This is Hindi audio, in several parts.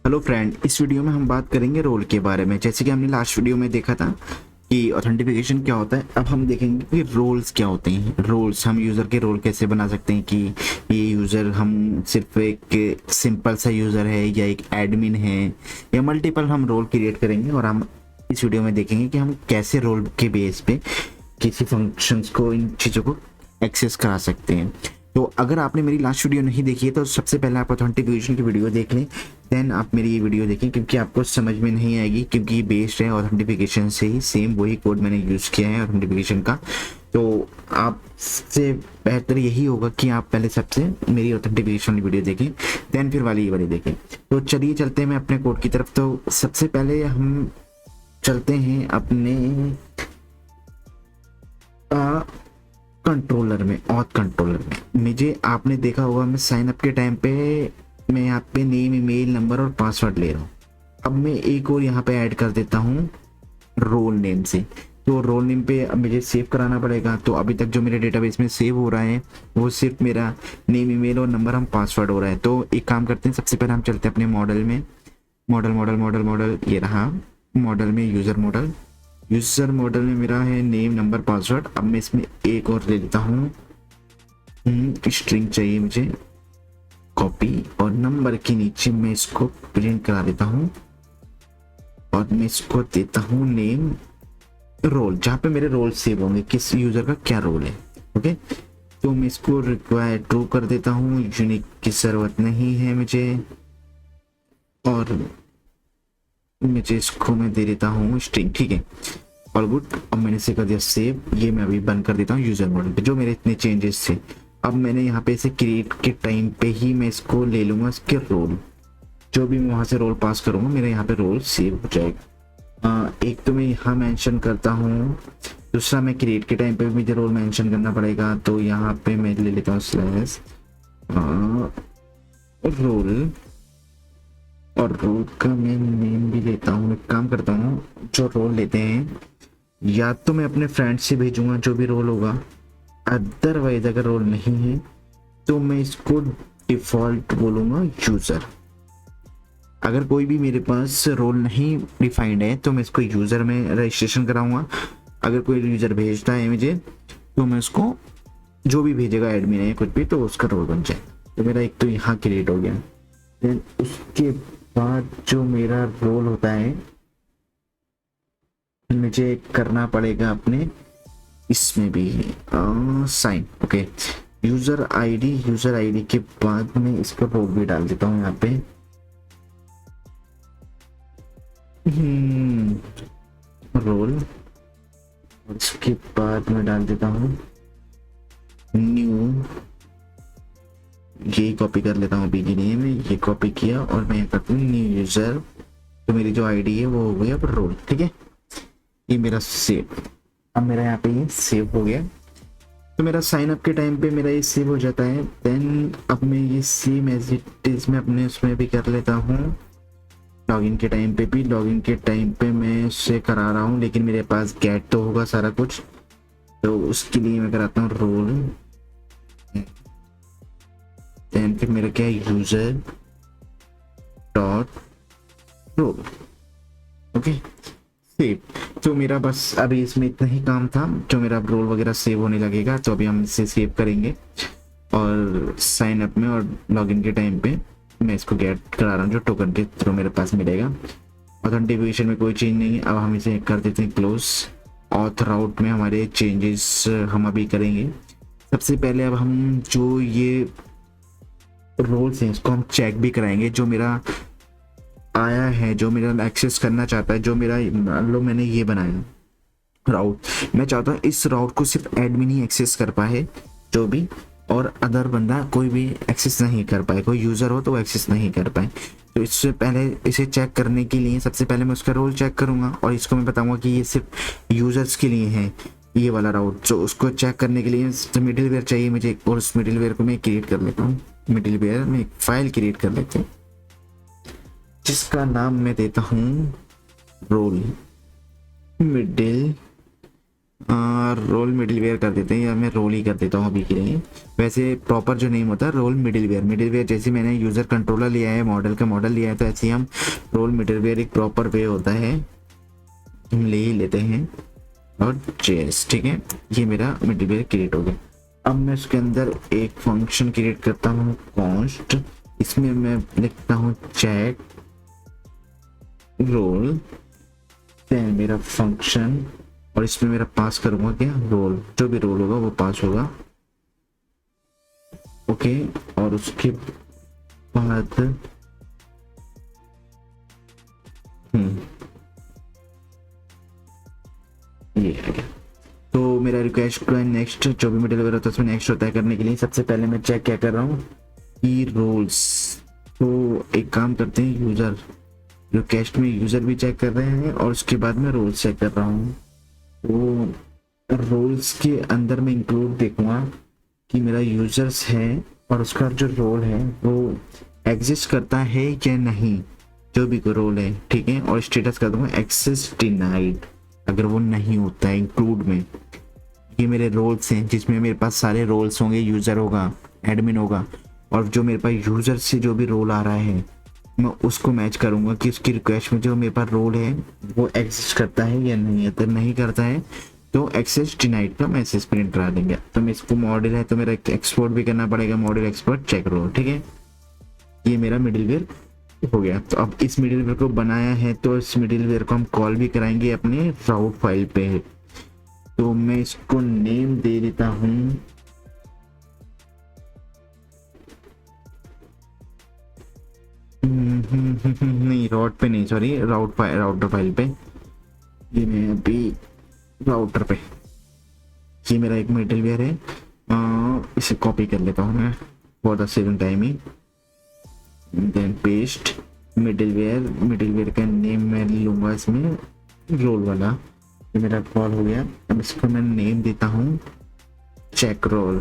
हेलो फ्रेंड, इस वीडियो में हम बात करेंगे रोल के बारे में। जैसे कि हमने लास्ट वीडियो में देखा था कि ऑथेंटिफिकेशन क्या होता है, अब हम देखेंगे कि रोल्स क्या होते हैं। रोल्स, हम यूज़र के रोल कैसे बना सकते हैं कि ये यूज़र हम सिर्फ एक सिंपल सा यूज़र है या एक एडमिन है या मल्टीपल हम रोल क्रिएट करेंगे। और हम इस वीडियो में देखेंगे कि हम कैसे रोल के बेस पे किसी फंक्शंस को, इन चीज़ों को एक्सेस करा सकते हैं। तो अगर आपने मेरी लास्ट वीडियो नहीं देखी है तो सबसे पहले आप ऑथेंटिफिकेशन की वीडियो देख लें, देन आप मेरी ये वीडियो देखें, क्योंकि आपको समझ में नहीं आएगी, क्योंकि ये बेस्ड है ऑथेंटिफिकेशन से ही। सेम वही कोड मैंने यूज़ किया है ऑथेंटिफिकेशन का। तो आपसे बेहतर यही होगा कि आप पहले सबसे मेरी ऑथेंटिफिकेशन वाली वीडियो देखें, देन फिर वाली ये वाली देखें। तो चलिए चलते हैं मैं अपने कोड की तरफ। तो सबसे पहले हम चलते हैं अपने कंट्रोलर में, ऑथ कंट्रोलर में। मुझे आपने देखा होगा मैं साइन अप के टाइम पे मैं यहाँ पे नेम, ईमेल, नंबर और पासवर्ड ले रहा हूँ। अब मैं एक और यहाँ पे ऐड कर देता हूँ रोल नेम से। तो रोल नेम पे अब मुझे सेव कराना पड़ेगा। तो अभी तक जो मेरे डेटाबेस में सेव हो रहा है वो सिर्फ मेरा नेम, ईमेल और नंबर, हम पासवर्ड हो रहा है। तो एक काम करते हैं, सबसे पहले हम चलते हैं अपने मॉडल में। मॉडल मॉडल मॉडल मॉडल, ये रहा मॉडल में यूज़र मॉडल। यूज़र मॉडल में मेरा है नेम, नंबर, पासवर्ड। अब मैं इसमें एक और ले लेता हूँ, स्ट्रिंग चाहिए मुझे, कॉपी, और नंबर के नीचे मैं इसको प्रिंट करा देता हूँ और मैं इसको देता हूँ नेम, रोल, जहाँ पे मेरे रोल सेव होंगे, किस यूज़र का क्या रोल है। ओके, तो मैं इसको रिक्वायर ट्रू कर देता हूँ, यूनिक की ज़रूरत नहीं है मुझे, और मुझे इसको मैं दे देता हूँ स्ट्रिंग। ठीक है, ऑल गुड। अब मैंने इसे कर दिया सेव। ये मैं अभी बंद कर देता हूँ यूज़र मॉडल पे, जो मेरे इतने चेंजेस थे। अब मैंने यहाँ पे इसे क्रिएट के टाइम पे ही मैं इसको ले लूँगा, इसके रोल, जो भी मैं वहाँ से रोल पास करूँगा मेरे यहाँ पे रोल सेव हो जाएगा। एक तो मैं यहाँ मेंशन करता हूँ, दूसरा मैं क्रिएट के टाइम पे भी मुझे रोल मेंशन करना पड़ेगा। तो यहाँ पे मैं ले लेता हूँ स्लैश रोल, और रोल का मैं नेम भी लेता हूँ। एक काम करता हूँ, जो रोल लेते हैं या तो मैं अपने फ्रेंड से भेजूंगा जो भी रोल होगा, अदरवाइज अगर रोल नहीं है तो मैं इसको डिफॉल्ट बोलूँगा यूज़र। अगर कोई भी मेरे पास रोल नहीं डिफाइंड है तो मैं इसको यूज़र में रजिस्ट्रेशन कराऊंगा। अगर कोई यूज़र भेजता है मुझे तो मैं उसको, जो भी भेजेगा एडमिन है कुछ भी, तो उसका रोल बन जाएगा। तो मेरा एक तो यहाँ क्रिएट हो गया। देन उसके बाद जो मेरा रोल होता है मुझे करना पड़ेगा अपने इसमें भी साइन। ओके, यूज़र आईडी के बाद में इसका रोल भी डाल देता हूँ यहाँ पे। रोल, और इसके बाद मैं डाल देता हूँ न्यू, ये कॉपी कर लेता हूँ बीजी नेम, ये कॉपी किया और मैं करता हूँ न्यू यूज़र। तो मेरी जो आईडी है वो हो गई अब रोल। ठीक है, ये मेरा सेव, अब मेरा यहाँ पे ये सेव हो गया। तो मेरा साइन अप के टाइम पे मेरा ये सेव हो जाता है। देन अब मैं ये सेम एज इट इज मैं अपने उसमें भी कर लेता हूँ। लॉगिन के टाइम पे भी, लॉगिन के टाइम पे मैं उससे करा रहा हूँ, लेकिन मेरे पास गेट तो होगा सारा कुछ, तो उसके लिए मैं कराता हूँ रोल। देन फिर मेरा क्या है, user dot roll. Okay, save. तो मेरा बस अभी इसमें इतना ही काम था, जो मेरा रोल वगैरह सेव होने लगेगा। तो अभी हम इसे सेव करेंगे और साइन अप में और लॉगिन के टाइम पे मैं इसको गेट करा रहा हूँ, जो टोकन के थ्रू मेरे पास मिलेगा। ऑथेंटिफिकेशन में कोई चेंज नहीं है। अब हम इसे कर देते हैं क्लोज। ऑथर आउट में हमारे चेंजेस हम अभी करेंगे। सबसे पहले अब हम जो ये रोल्स हैं इसको हम चेक भी कराएंगे। जो मेरा आया है, जो मेरा एक्सेस करना चाहता है, जो मेरा, मान लो मैंने ये बनाया राउट, मैं चाहता हूँ इस राउट को सिर्फ एडमिन ही एक्सेस कर पाए, जो भी, और अदर बंदा कोई भी एक्सेस नहीं कर पाए, कोई यूज़र हो तो वो एक्सेस नहीं कर पाए। तो इससे पहले इसे चेक करने के लिए सबसे पहले मैं उसका रोल चेक करूँगा और इसको मैं बताऊँगा कि ये सिर्फ यूज़र्स के लिए है ये वाला राउट। तो उसको चेक करने के लिए मिडिल वेयर चाहिए मुझे, और उस मिडिल वेयर को मैं क्रिएट कर लेता हूँ। मिडिल वेयर में एक फाइल क्रिएट कर लेते हैं जिसका नाम मैं देता हूँ रोल मिडिल रोल मिडिलवेयर कर देते हैं, या मैं रोल ही कर देता हूँ अभी के लिए। वैसे प्रॉपर जो नेम होता है रोल मिडिलवेयर। मिडिलवेयर जैसे मैंने यूज़र कंट्रोलर लिया है, मॉडल का मॉडल लिया है, तो ऐसे ही हम रोल मिडिलवेयर एक प्रॉपर वे होता है, हम ले ही लेते हैं। और जेएस, ठीक है, ये मेरा मिडिलवेयर क्रिएट हो गया। अब मैं उसके अंदर एक फंक्शन क्रिएट करता हूँ कॉन्स्ट, इसमें मैं लिखता हूँ चेक रोल, देन मेरा फंक्शन, और इसमें मेरा पास करूंगा क्या, रोल, जो भी रोल होगा वो पास होगा। ओके, और उसके बाद ये आ गया। तो मेरा रिक्वेस्ट का नेक्स्ट जो भी मिडिलवेयर होता है उसमें नेक्स्ट होता है करने के लिए सबसे पहले मैं चेक क्या कर रहा हूँ कि रोल्स। तो एक काम करते हैं, यूजर रिक्वेस्ट में यूजर भी चेक कर रहे हैं और उसके बाद मैं रोल्स चेक कर रहा हूँ। तो रोल्स के अंदर मैं इंक्लूड देखूंगा कि मेरा यूजर्स है और उसका जो रोल है वो एग्जिस्ट करता है या नहीं, जो भी कोई रोल है, ठीक है। और स्टेटस कर दूंगा एक्सेस डिनाइड अगर वो नहीं होता है इंक्लूड में। ये मेरे रोल्स हैं जिसमें मेरे पास सारे रोल्स होंगे, यूज़र होगा, एडमिन होगा, और जो मेरे पास यूज़र से जो भी रोल आ रहा है मैं उसको मैच करूँगा कि उसकी रिक्वेस्ट में जो मेरे पास रोल है वो एग्जिस्ट करता है या नहीं। अगर नहीं करता है तो एक्सेस डिनाइड का मैसेज प्रिंट करा देंगे। तो मैं इसको मॉडल है तो मेरा एक्सपोर्ट भी करना पड़ेगा, मॉडल एक्सपोर्ट चेक रोल, ठीक है। ये मेरा मिडिलवेयर हो गया। तो अब इस मिडिलवेयर को बनाया है तो इस मिडिलवेयर को हम कॉल भी कराएंगे अपने राउट फाइल पे। तो मैं इसको नेम दे देता हूँ नहीं राउट पे नहीं, सॉरी राउटर फाइल पे। ये मैं अभी राउटर पे, ये मेरा एक मिडिलवेयर है, इसे कॉपी कर लेता हूँ मैं फॉर द सेविंग टाइम ही। देन पेस्ट मिडिलवेयर का नेम मैं लूँगा इसमें रोल वाला। ये मेरा कॉल हो गया। अब इसको मैं नेम देता हूँ चेक रोल।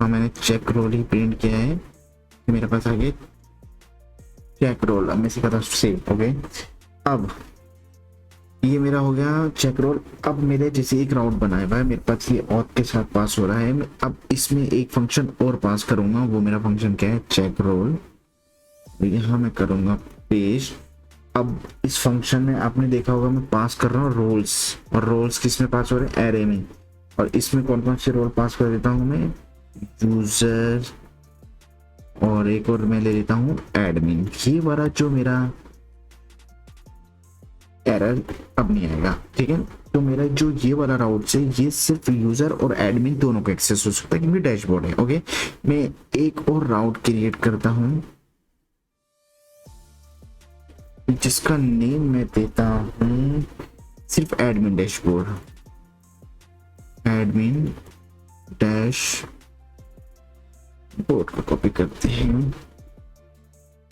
हाँ, मैंने चेक रोल ही प्रिंट किया है तो मेरे पास आ गया चेक रोल। अब मैं इसे कहता हूँ सेव, ओके। अब ये मेरा हो गया चेक रोल। अब मेरे जैसे एक राउट बनाया हुआ है मेरे पास, ये ऑथ के साथ पास हो रहा है। मैं अब इसमें एक फंक्शन और पास करूंगा, वो मेरा फंक्शन क्या है, चेक रोल। यहाँ मैं करूंगा पेस्ट। अब इस फंक्शन में आपने देखा होगा मैं पास कर रहा हूँ रोल्स, और रोल्स किस में पास हो रहे हैं, एरे में। और इसमें कौन कौन से रोल पास कर देता हूँ मैं, यूजर, और एक और मैं ले लेता हूँ एडमिन। ये वाला जो मेरा एरर अब नहीं आएगा, ठीक है। तो मेरा जो ये वाला राउट से ये सिर्फ यूजर और एडमिन दोनों को एक्सेस हो सकता है क्योंकि डैशबोर्ड है, ओके। मैं एक और राउट क्रिएट करता हूँ जिसका नेम मैं देता हूँ सिर्फ admin dashboard, admin dash board को कॉपी करते हैं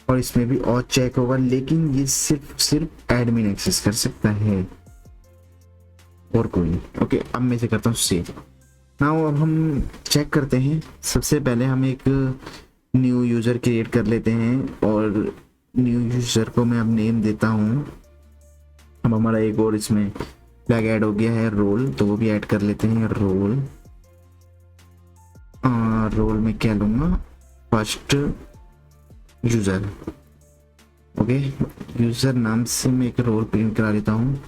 और इसमें भी और चेक होगा, लेकिन ये सिर्फ एडमिन एक्सेस कर सकता है और कोई नहीं, ओके। अब मैं इसे करता हूँ सेव। नाउ अब हम चेक करते हैं। सबसे पहले हम एक न्यू यूजर क्रिएट कर लेते हैं और न्यू यूजर को मैं अब नेम देता हूँ। अब हमारा एक और इसमें फ्लैग ऐड हो गया है रोल, तो वो भी ऐड कर लेते हैं रोल। रोल में क्या लूँगा, फर्स्ट यूजर, ओके। यूजर नाम से मैं एक रोल प्रिंट करा लेता हूँ।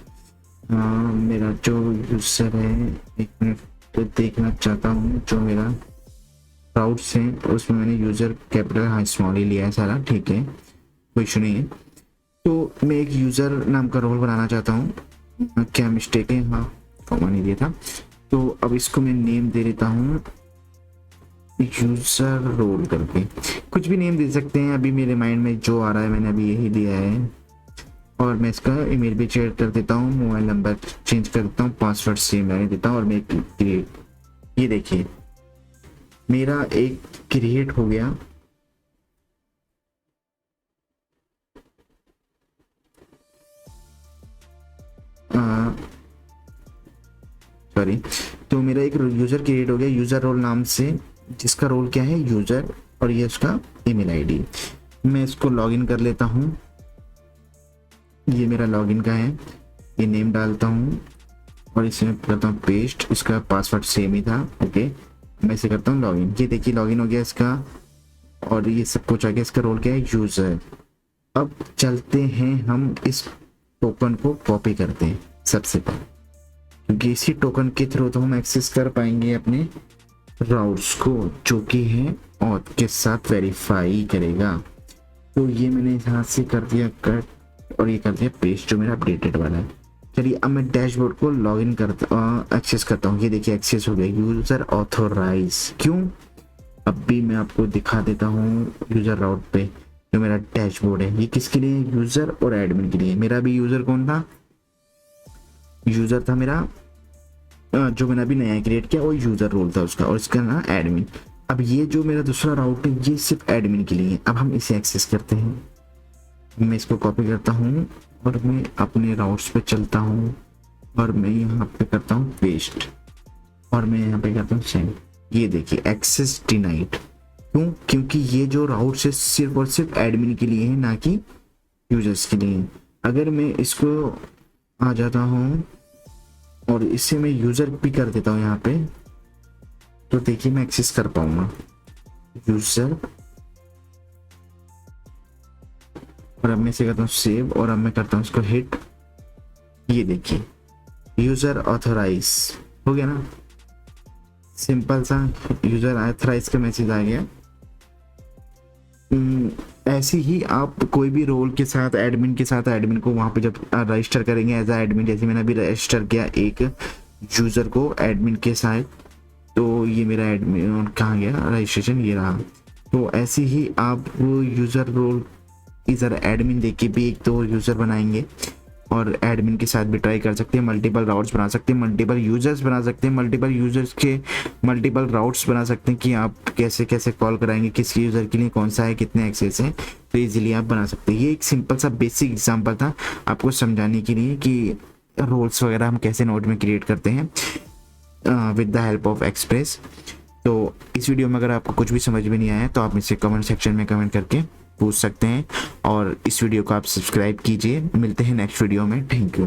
मेरा जो यूजर है, एक मिनट तो देखना चाहता हूँ, जो मेरा राउट से उसमें मैंने यूजर कैपिटल हाँ स्मॉल ही लिया है सारा, ठीक है, कोई इशू नहीं है। तो मैं एक यूजर नाम का रोल बनाना चाहता हूँ। क्या मिस्टेक है, हाँ कॉमा नहीं दिया था। तो अब इसको मैं नेम दे देता हूँ यूजर रोल करके, कुछ भी नेम दे सकते हैं। अभी मेरे माइंड में जो आ रहा है मैंने अभी यही दिया है। और मैं इसका ईमेल भी चेंज कर देता हूँ, मोबाइल नंबर चेंज कर देता हूँ, पासवर्ड सेम रहने देता हूँ। और मैं ये देखिए मेरा एक क्रिएट हो गया सॉरी, तो मेरा एक यूजर क्रिएट हो गया यूजर रोल नाम से, जिसका रोल क्या है यूजर, और ये उसका ईमेल आईडी। मैं इसको लॉगिन कर लेता हूँ, ये मेरा लॉगिन का है, ये नेम डालता हूँ और इसे मैं करता हूँ पेस्ट, इसका पासवर्ड सेम ही था। ओके, मैं इसे करता हूँ लॉगिन। ये देखिए लॉगिन हो गया इसका, और ये सब कुछ आ गया। इसका रोल क्या है, यूज़र। अब चलते हैं हम इस टोकन को कॉपी करते हैं सबसे पहले, क्योंकि इसी टोकन के थ्रू तो हम एक्सेस कर पाएंगे अपने राउट्स को, जो कि है ऑथ के साथ वेरीफाई करेगा। तो ये मैंने यहाँ से कर दिया कट, और ये कर दिया पेस्ट जो मेरा अपडेटेड वाला है। चलिए अब मैं डैशबोर्ड को लॉगिन करता एक्सेस करता हूँ। ये देखिए एक्सेस हो गया, यूज़र ऑथोराइज। क्यों, अब भी मैं आपको दिखा देता हूँ यूज़र राउट पे जो मेरा डैशबोर्ड है। ये किसके लिए, यूज़र और एडमिन के लिए। मेरा भी यूज़र कौन था, यूज़र था मेरा जो मैंने अभी नया क्रिएट किया, वो यूज़र रोल था उसका, और इसका ना एडमिन। अब ये जो मेरा दूसरा राउट है ये सिर्फ एडमिन के लिए है। अब हम इसे एक्सेस करते हैं। मैं इसको कॉपी करता हूँ और मैं अपने राउट्स पे चलता हूँ, और मैं यहाँ पे करता हूँ पेस्ट, और मैं यहाँ पे करता हूँ सेंड। ये देखिए एक्सेस डिनाइड। क्यों, क्योंकि ये जो राउट है सिर्फ और सिर्फ एडमिन के लिए है, ना कि यूजर्स के लिए। अगर मैं इसको आ जाता हूँ और इससे मैं यूज़र भी कर देता हूँ यहाँ पे, तो देखिए मैं एक्सेस कर पाऊंगा यूज़र। और अब मैं इसे करता हूँ सेव, और अब मैं करता हूँ इसको हिट। ये देखिए यूज़र ऑथोराइज हो गया ना, सिंपल सा यूज़र ऑथोराइज का मैसेज आ गया। ऐसे ही आप कोई भी रोल के साथ, एडमिन के साथ, एडमिन को वहाँ पे जब रजिस्टर करेंगे एज आ एडमिन, जैसे मैंने अभी रजिस्टर किया एक यूज़र को एडमिन के साथ, तो ये मेरा एडमिन कहाँ गया, रजिस्ट्रेशन ये रहा। तो ऐसे ही आप वो यूज़र रोल इधर एडमिन देके भी एक तो यूज़र बनाएंगे, और एडमिन के साथ भी ट्राई कर सकते हैं। मल्टीपल राउट्स बना सकते हैं, मल्टीपल यूजर्स बना सकते हैं, मल्टीपल यूजर्स के मल्टीपल राउट्स बना सकते हैं कि आप कैसे कैसे कॉल कराएंगे, किस यूज़र के लिए कौन सा है, कितने एक्सेस हैं, तो इजीली आप बना सकते हैं। ये एक सिंपल सा बेसिक एग्जांपल था आपको समझाने के लिए कि रोल्स वगैरह हम कैसे नोड में क्रिएट करते हैं with the help of express. तो इस वीडियो में अगर आपको कुछ भी समझ में नहीं आया तो आप मुझसे कमेंट सेक्शन में कमेंट करके पूछ सकते हैं, और इस वीडियो को आप सब्सक्राइब कीजिए। मिलते हैं नेक्स्ट वीडियो में। Thank you.